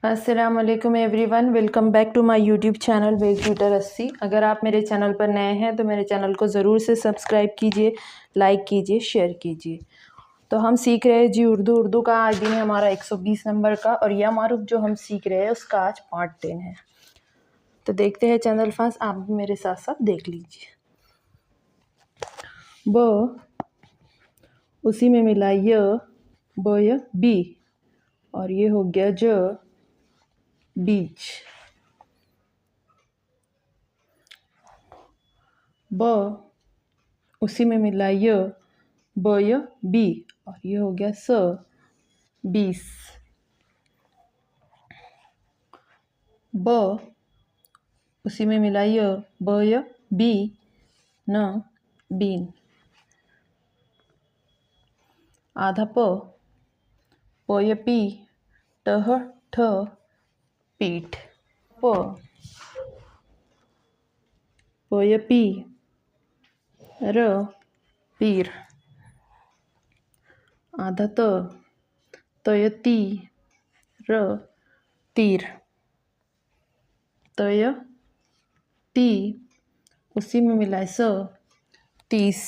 अस्सलाम वालेकुम everyone, welcome back to my YouTube channel वेग ट्यूटर 80। अगर आप मेरे चैनल पर नए हैं तो मेरे चैनल को ज़रूर से सब्सक्राइब कीजिए, लाइक कीजिए, शेयर कीजिए। तो हम सीख रहे हैं जी उर्दू का आज दिन है हमारा 120 नंबर का, और यह मारूफ जो हम सीख रहे हैं उसका आज पार्ट 10 है। तो देखते हैं चैनल फास, आप भी मेरे साथ साथ देख लीजिए। ब उसी में मिला य, ब य बी, और ये हो गया ज बीच। ब उसी में मिला य, ब य बी, और ये हो गया स 20। ब उसी में मिला य, ब य बी, न बीन। आधा प य पी, टह ठ पीठ। प य पी, र पीर। आधा तय ती, र तीर। तय ती उसी में मिला है स 30।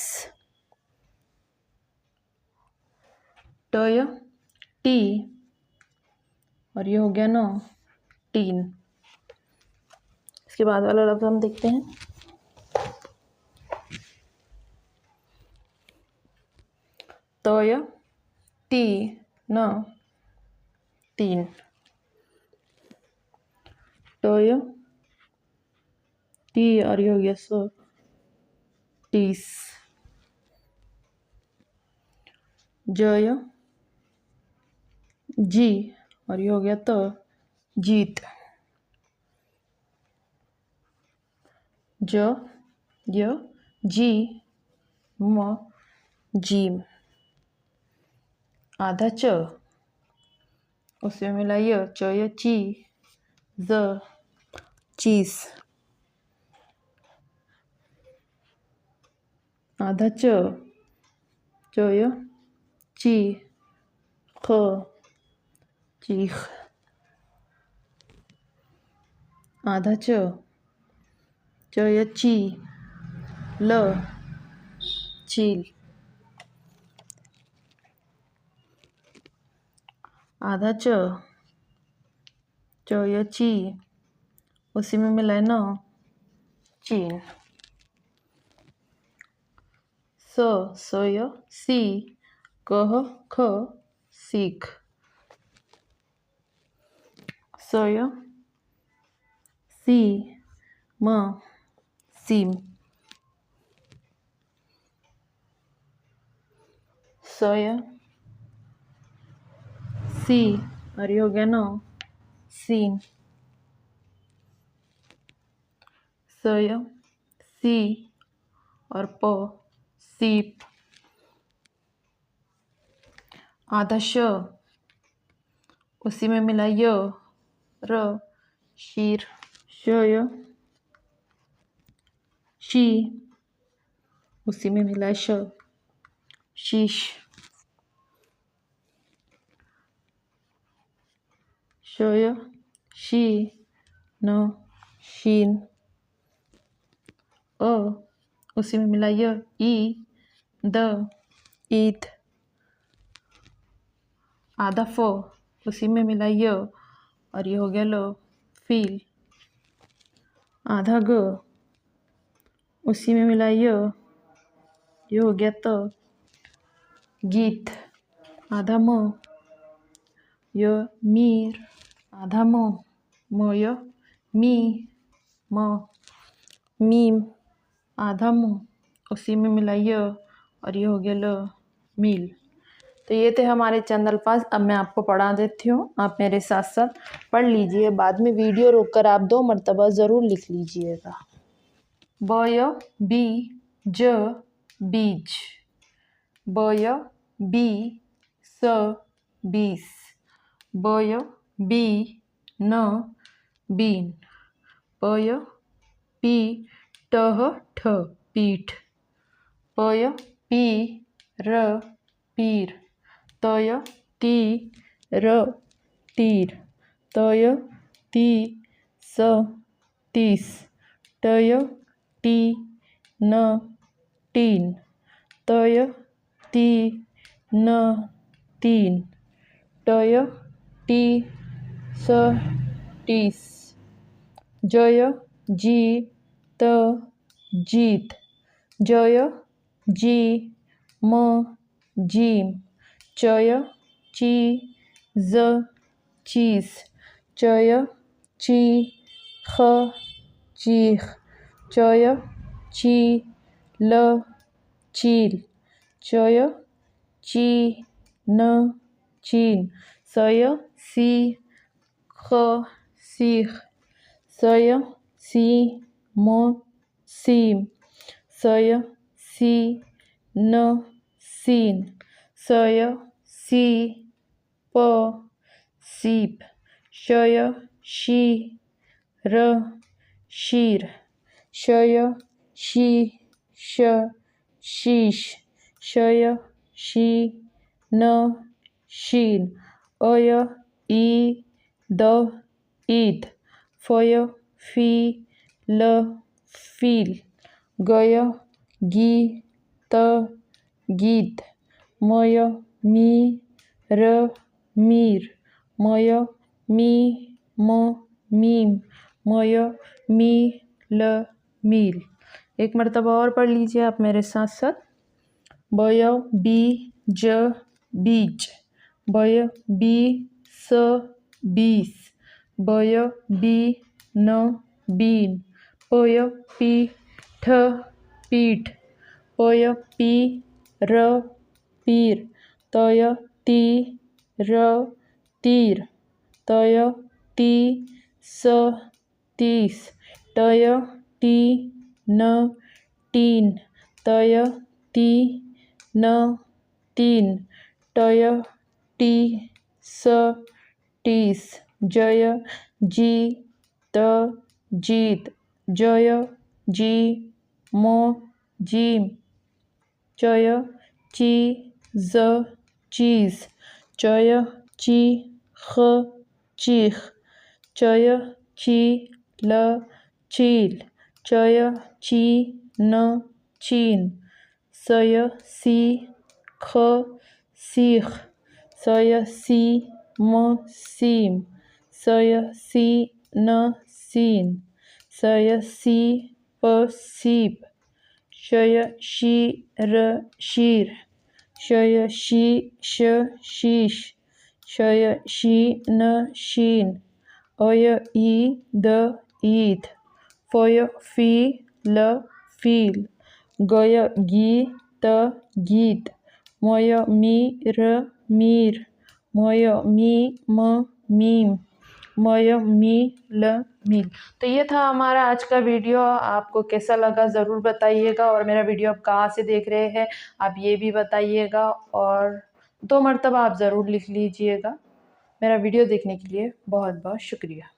टय टी, और ये हो गया न टीन। इसके बाद वाला लफ्ज़ हम देखते हैं। तय ती न तीन। टय टी, और ये हो गया 30। जय जी, और ये हो गया जीत। ज य जी म जीम। आधा च उसमें मिला य, च य ची, ज चीज। आधा च य ची, ख चीख। आधा च य ची, ल चील। आधा च य ची उसी में मिला है न चीन। स य सी, कह ख सीख। स य सी म सीम। स य सी, और ये हो गया न सीन। स य सी और प सीप। आधा श उसी में मिला य, र शीर। श य शी उसी में मिला श, शीश। श य शी न शीन। अ उसी में मिला य, ई द ईद। आधा फ उसी में मिला य, और ये हो गया लो फील। आधा ग उसी में मिला य, ये हो गया गीत। आधा म य मीर। आधा म य मी, म मीम। आधा म उसी में मिला य, और ये हो गया ल मील। तो ये थे हमारे चंद अल्फाज। अब मैं आपको पढ़ा देती हूँ, आप मेरे साथ साथ पढ़ लीजिए। बाद में वीडियो रोककर आप 2 मरतबा ज़रूर लिख लीजिएगा। ब य बी, ज बीज। ब य बी, स 20। ब य बी, न बीन। प य पी, टह ठ पीठ। प य पी, र पीर। त य ती, र तीर। तय ती स तीस टय टी न तीन तय ती न तीन टय टी स तीस जय जी त जीत जय जी म जीम चय ची ज चीस चय ची ख चीख चय ची ल चील चय ची न चीन सय सी ख सीख सय सी म सीम सय सी न सीन सय सी प सीप शय शी र शीर शय शी श शीश शय शी न शीन अय ई द ईद फय फी ल फील गय गी त गीत मय मी र मीर मय मी म मीम मय मी ल मील। एक मर्तबा और पढ़ लीजिए आप मेरे साथ साथ। बय बी ज बीज बय बी स बीस बय बी न बीन पय पी ठ पीठ पय पी र पीर तय ती र तीर तय ती स तीस टय टी न तीन तय ती न तीन टय टी स तीस जय जी त जीत जय जी म जीम चय ची ज चीज चय ची ख चीख चय ची ल चील चय ची न चीन सय सी ख सीख सय सी म सीम सय सी न सीन सय सी प सीप शय शी र शीर शय शी श शीश शय शी न शीन अय ई द ईद फय फी ल फील गय गी त गीत मय मी र मीर मय मी म मीम मय मी ल मील। तो ये था हमारा आज का वीडियो। आपको कैसा लगा ज़रूर बताइएगा और मेरा वीडियो आप कहाँ से देख रहे हैं आप ये भी बताइएगा और 2 मरतबा आप ज़रूर लिख लीजिएगा। मेरा वीडियो देखने के लिए बहुत बहुत शुक्रिया।